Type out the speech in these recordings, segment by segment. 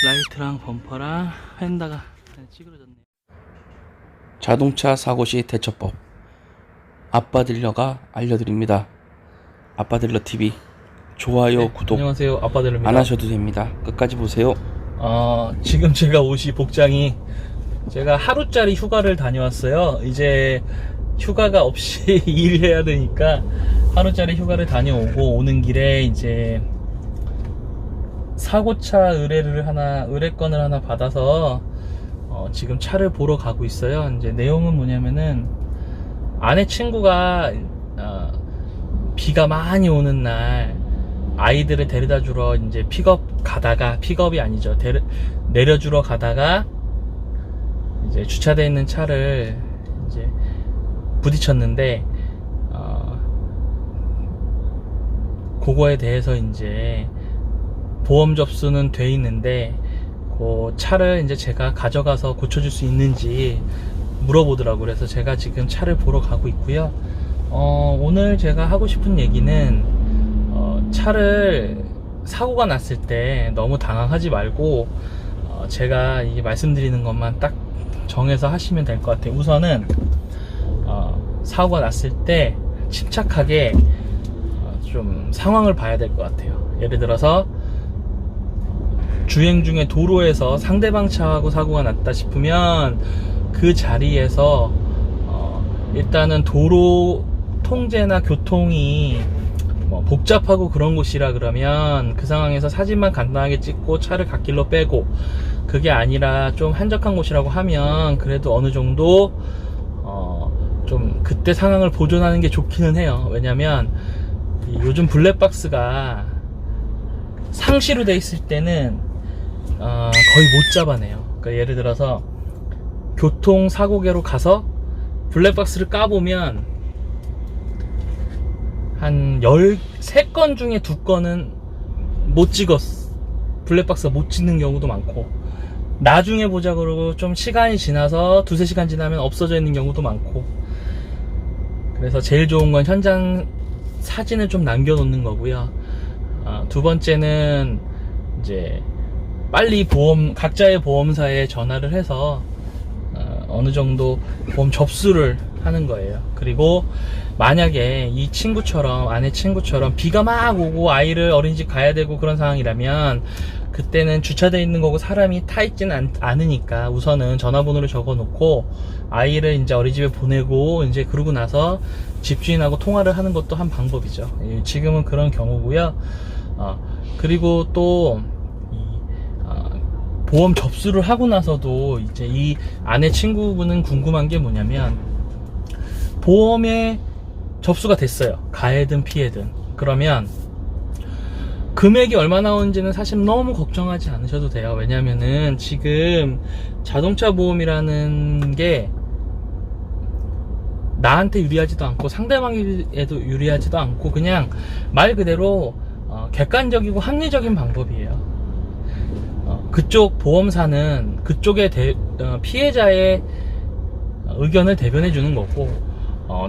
라이트랑 범퍼랑 휀다가 찌그러졌네. 자동차 사고 시 대처법. 아빠딜러가 알려드립니다. 아빠딜러TV 좋아요, 구독 안녕하세요, 아빠들입니다. 안 하셔도 됩니다. 끝까지 보세요. 지금 제가 옷이 복장이, 제가 하루짜리 휴가를 다녀왔어요. 이제 휴가가 없이 일해야 되니까 하루짜리 휴가를 다녀오고 오는 길에 이제 사고차 의뢰건을 하나 받아서 지금 차를 보러 가고 있어요. 이제 내용은 뭐냐면은, 아내 친구가 비가 많이 오는 날 아이들을 데려다 주러 이제 픽업이 아니죠, 내려주러 가다가 이제 주차되어 있는 차를 이제 부딪혔는데, 그거에 대해서 이제 보험 접수는 돼 있는데 그 차를 이제 제가 가져가서 고쳐줄 수 있는지 물어보더라고요. 그래서 제가 지금 차를 보러 가고 있고요. 오늘 제가 하고 싶은 얘기는, 차를 사고가 났을 때 너무 당황하지 말고 제가 이게 말씀드리는 것만 딱 정해서 하시면 될 것 같아요. 우선은 사고가 났을 때 침착하게 좀 상황을 봐야 될 것 같아요. 예를 들어서 주행 중에 도로에서 상대방 차하고 사고가 났다 싶으면 그 자리에서 일단은 도로 통제나 교통이 복잡하고 그런 곳이라 그러면 그 상황에서 사진만 간단하게 찍고 차를 갓길로 빼고, 그게 아니라 좀 한적한 곳이라고 하면 그래도 어느 정도 좀 그때 상황을 보존하는 게 좋기는 해요. 왜냐면 요즘 블랙박스가 상시로 돼 있을 때는 거의 못 잡아내요. 그러니까 예를 들어서 교통사고계로 가서 블랙박스를 까보면 한 13건 중에 2건은 못 찍었어. 블랙박스가 못 찍는 경우도 많고, 나중에 보자 그러고 좀 시간이 지나서 2-3시간 지나면 없어져 있는 경우도 많고, 그래서 제일 좋은 건 현장 사진을 좀 남겨놓는 거고요. 두 번째는 이제 빨리 각자의 보험사에 전화를 해서 어느 정도 보험 접수를 하는 거예요. 그리고 만약에 이 친구처럼, 아내 친구처럼 비가 막 오고 아이를 어린이집 가야 되고 그런 상황이라면, 그때는 주차되어 있는 거고 사람이 타 있지는 않으니까 우선은 전화번호를 적어 놓고 아이를 이제 어린이집에 보내고 이제 그러고 나서 집주인하고 통화를 하는 것도 한 방법이죠. 지금은 그런 경우고요. 그리고 또 보험 접수를 하고 나서도 이제 이 아내 친구분은 궁금한 게 뭐냐면, 보험에 접수가 됐어요. 가해든 피해든. 그러면 금액이 얼마 나오는지는 사실 너무 걱정하지 않으셔도 돼요. 왜냐면은 지금 자동차 보험이라는 게 나한테 유리하지도 않고 상대방에도 유리하지도 않고, 그냥 말 그대로 객관적이고 합리적인 방법이에요. 그쪽 보험사는 그쪽의 피해자의 의견을 대변해 주는 거고,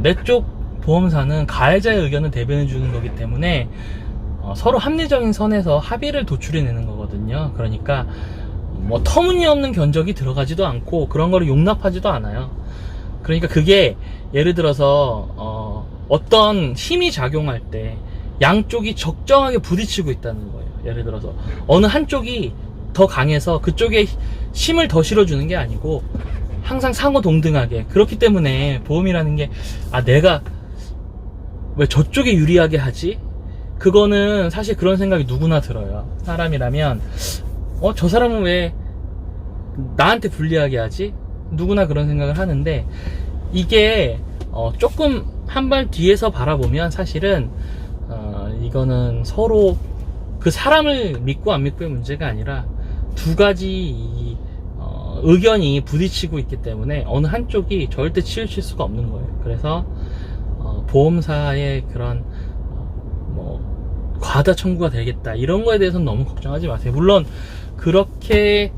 내 쪽 보험사는 가해자의 의견을 대변해 주는 거기 때문에 서로 합리적인 선에서 합의를 도출해내는 거거든요. 그러니까 뭐 터무니없는 견적이 들어가지도 않고 그런 거를 용납하지도 않아요. 그러니까 그게 예를 들어서 어떤 힘이 작용할 때 양쪽이 적정하게 부딪히고 있다는 거예요. 예를 들어서 어느 한쪽이 더 강해서 그쪽에 힘을 더 실어주는 게 아니고 항상 상호 동등하게. 그렇기 때문에 보험이라는 게, 내가 왜 저쪽에 유리하게 하지? 그거는 사실 그런 생각이 누구나 들어요. 사람이라면 저 사람은 왜 나한테 불리하게 하지? 누구나 그런 생각을 하는데, 이게 조금 한 발 뒤에서 바라보면 사실은 이거는 서로 그 사람을 믿고 안 믿고의 문제가 아니라 두 가지 의견이 부딪히고 있기 때문에 어느 한쪽이 절대 치우칠 수가 없는 거예요. 그래서 보험사의 그런 과다 청구가 되겠다 이런 거에 대해서는 너무 걱정하지 마세요. 물론 그렇게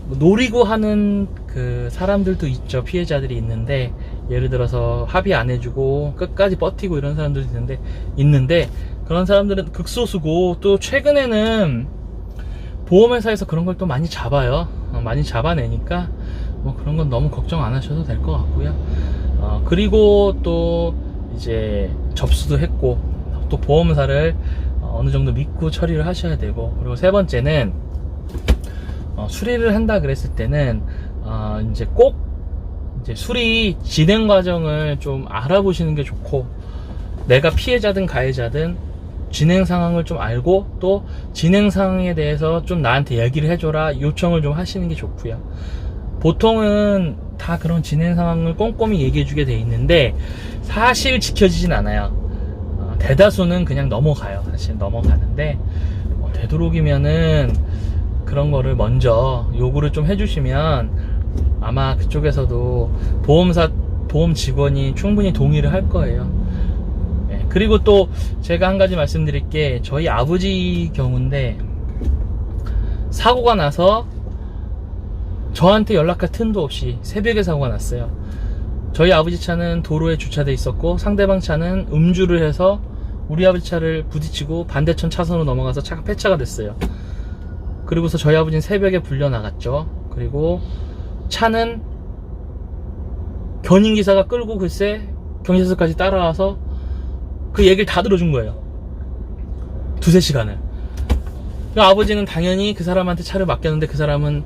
노리고 하는 그 사람들도 있죠. 피해자들이 있는데, 예를 들어서 합의 안 해주고 끝까지 버티고 이런 사람들도 있는데 그런 사람들은 극소수고, 또 최근에는 보험회사에서 그런 걸 또 많이 잡아요. 많이 잡아내니까 뭐 그런 건 너무 걱정 안 하셔도 될 것 같고요. 그리고 또 이제 접수도 했고 또 보험사를 어느 정도 믿고 처리를 하셔야 되고, 그리고 세 번째는 수리를 한다 그랬을 때는 이제 꼭 이제 수리 진행 과정을 좀 알아보시는 게 좋고, 내가 피해자든 가해자든 진행 상황을 좀 알고 또 진행 상황에 대해서 좀 나한테 얘기를 해줘라 요청을 좀 하시는 게 좋고요. 보통은 다 그런 진행 상황을 꼼꼼히 얘기해 주게 돼 있는데 사실 지켜지진 않아요. 대다수는 그냥 넘어가요. 사실 넘어가는데 되도록이면은 그런 거를 먼저 요구를 좀 해주시면 아마 그쪽에서도 보험 직원이 충분히 동의를 할 거예요. 네, 그리고 또 제가 한 가지 말씀드릴 게, 저희 아버지 경우인데 사고가 나서 저한테 연락할 틈도 없이 새벽에 사고가 났어요. 저희 아버지 차는 도로에 주차돼 있었고 상대방 차는 음주를 해서 우리 아버지 차를 부딪히고 반대편 차선으로 넘어가서 차가 폐차가 됐어요. 그리고서 저희 아버지는 새벽에 불려 나갔죠. 그리고 차는 견인기사가 끌고 글쎄 경찰서까지 따라와서 그 얘기를 다 들어준 거예요. 두세 시간을. 아버지는 당연히 그 사람한테 차를 맡겼는데 그 사람은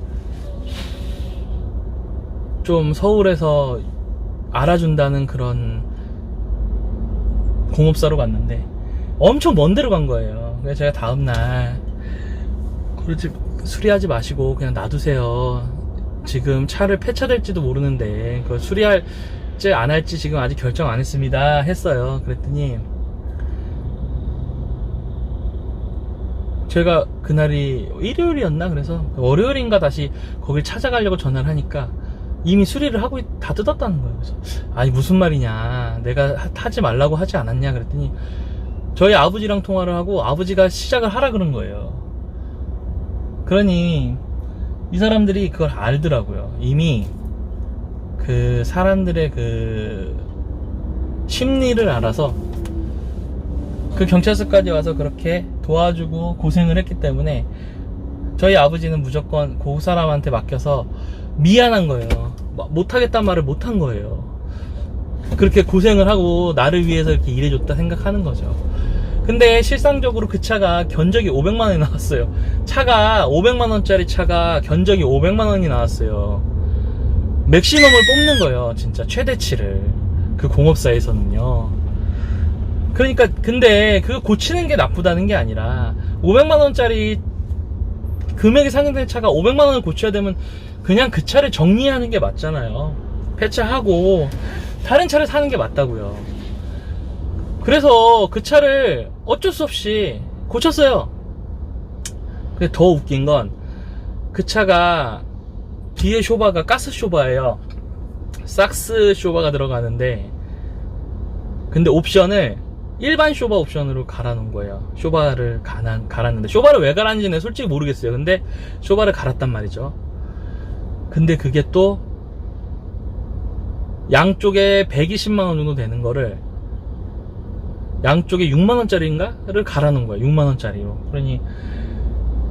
좀 서울에서 알아준다는 그런 공업사로 갔는데 엄청 먼 데로 간 거예요. 그래서 제가 다음날 그러지 수리하지 마시고 그냥 놔두세요. 지금 차를 폐차될지도 모르는데 그걸 수리할지 안 할지 지금 아직 결정 안 했습니다 했어요. 그랬더니 제가 그날이 일요일이었나, 그래서 월요일인가 다시 거길 찾아가려고 전화를 하니까 이미 수리를 하고 다 뜯었다는 거예요. 그래서 아니 무슨 말이냐, 내가 타지 말라고 하지 않았냐 그랬더니 저희 아버지랑 통화를 하고 아버지가 시작을 하라 그런 거예요. 그러니 이 사람들이 그걸 알더라고요. 이미 그 사람들의 그 심리를 알아서 그 경찰서까지 와서 그렇게 도와주고 고생을 했기 때문에 저희 아버지는 무조건 그 사람한테 맡겨서 미안한 거예요. 못하겠다는 말을 못한 거예요. 그렇게 고생을 하고 나를 위해서 이렇게 일해줬다 생각하는 거죠. 근데 실상적으로 그 차가 견적이 500만원이 나왔어요. 차가 500만원짜리 차가 견적이 500만원이 나왔어요. 맥시멈을 뽑는 거예요. 진짜 최대치를. 그 공업사에서는요. 그러니까 근데 그거 고치는 게 나쁘다는 게 아니라 500만원짜리 금액이 상승된 차가 500만원을 고쳐야 되면 그냥 그 차를 정리하는 게 맞잖아요. 폐차하고 다른 차를 사는 게 맞다고요. 그래서 그 차를 어쩔 수 없이 고쳤어요. 근데 더 웃긴 건 그 차가 뒤에 쇼바가 가스 쇼바예요. 삭스 쇼바가 들어가는데 근데 옵션을 일반 쇼바 옵션으로 갈아놓은 거예요. 쇼바를 갈았는데 쇼바를 왜 갈았는지는 솔직히 모르겠어요. 근데 쇼바를 갈았단 말이죠. 근데 그게 또 양쪽에 120만원 정도 되는 거를 양쪽에 6만원짜리인가를 갈아놓은 거예요. 6만원짜리로. 그러니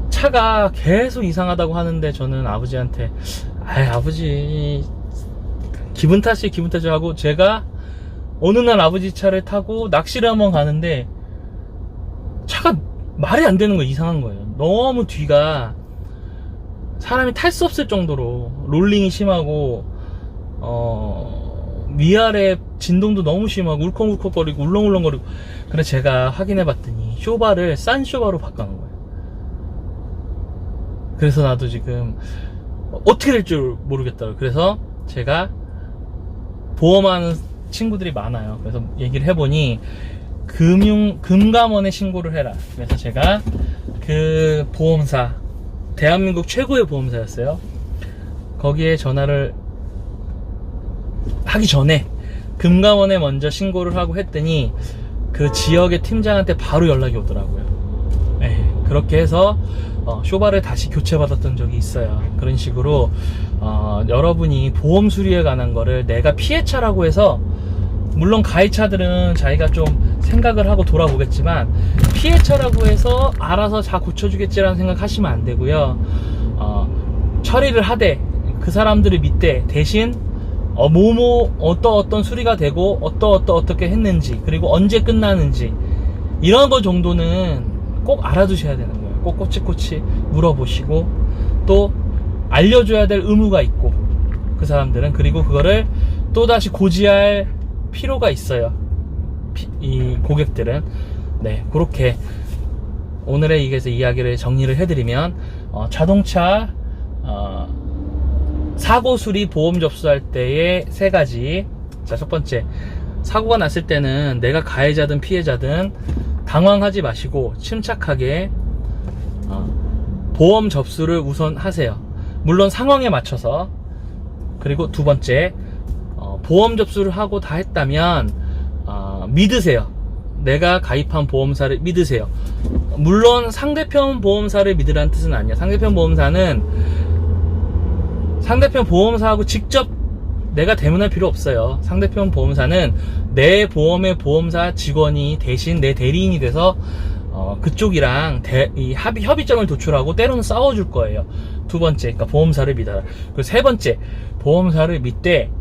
차가 계속 이상하다고 하는데 저는 아버지한테 아버지 기분 탓이 하고, 제가 어느 날 아버지 차를 타고 낚시를 한번 가는데 차가 말이 안 되는 거예요. 이상한 거예요. 너무 뒤가 사람이 탈 수 없을 정도로 롤링이 심하고 위아래 진동도 너무 심하고 울컥울컥거리고 울렁울렁거리고. 그래서 제가 확인해 봤더니 쇼바를 싼 쇼바로 바꿔놓은 거예요. 그래서 나도 지금 어떻게 될 줄 모르겠더라고요. 그래서 제가 보험하는 친구들이 많아요. 그래서 얘기를 해보니 금감원에 신고를 해라. 그래서 제가 그 보험사, 대한민국 최고의 보험사였어요. 거기에 전화를 하기 전에 금감원에 먼저 신고를 하고 했더니 그 지역의 팀장한테 바로 연락이 오더라고요. 네, 그렇게 해서 쇼바를 다시 교체받았던 적이 있어요. 그런 식으로 여러분이 보험 수리에 관한 거를 내가 피해차라고 해서, 물론 가해차들은 자기가 좀 생각을 하고 돌아보겠지만, 피해차라고 해서 알아서 다 고쳐주겠지라는 생각 하시면 안 되고요. 처리를 하되 그 사람들을 믿되 대신 어떤 수리가 되고 어떻게 했는지, 그리고 언제 끝나는지, 이런 거 정도는 꼭 알아두셔야 되는 거예요. 꼭 꼬치꼬치 물어보시고, 또 알려줘야 될 의무가 있고, 그 사람들은. 그리고 그거를 또다시 고지할 필요가 있어요, 이 고객들은. 네, 그렇게 오늘의 이게서 이야기를 정리를 해드리면, 자동차 사고 수리 보험 접수할 때의 3가지. 자, 첫 번째, 사고가 났을 때는 내가 가해자든 피해자든 당황하지 마시고 침착하게 보험 접수를 우선 하세요. 물론 상황에 맞춰서. 그리고 두 번째, 보험 접수를 하고 다 했다면 믿으세요. 내가 가입한 보험사를 믿으세요. 물론 상대편 보험사를 믿으라는 뜻은 아니야. 상대편 보험사하고 직접 내가 대면할 필요 없어요. 상대편 보험사는 내 보험의 보험사 직원이 대신 내 대리인이 돼서 그쪽이랑 협의점을 도출하고 때로는 싸워줄 거예요. 두 번째, 그러니까 보험사를 믿어라. 그리고 세 번째, 보험사를 믿되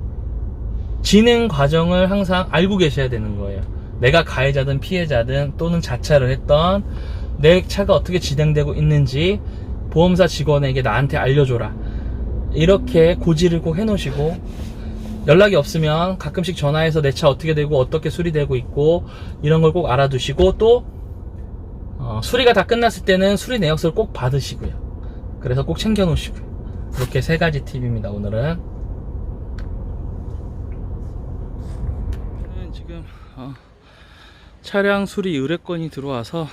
진행 과정을 항상 알고 계셔야 되는 거예요. 내가 가해자든 피해자든 또는 자차를 했던 내 차가 어떻게 진행되고 있는지 보험사 직원에게 나한테 알려줘라. 이렇게 고지를 꼭 해놓으시고, 연락이 없으면 가끔씩 전화해서 내 차 어떻게 되고 어떻게 수리되고 있고 이런 걸 꼭 알아두시고, 또 수리가 다 끝났을 때는 수리 내역서를 꼭 받으시고요. 그래서 꼭 챙겨 놓으시고요. 이렇게 3가지 팁입니다. 오늘은 지금 차량 수리 의뢰건이 들어와서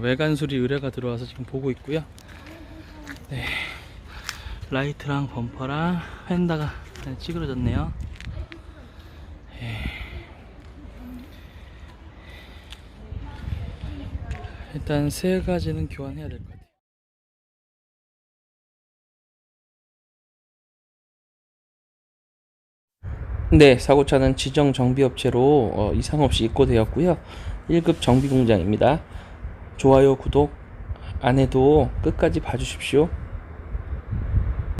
외관 수리 의뢰가 들어와서 지금 보고 있고요. 네, 라이트랑 범퍼랑 휀다가 찌그러졌네요. 일단 3가지는 교환해야 될 것 같아요. 네, 사고차는 지정 정비업체로 이상 없이 입고되었고요. 1급 정비 공장입니다. 좋아요, 구독 안 해도 끝까지 봐주십시오.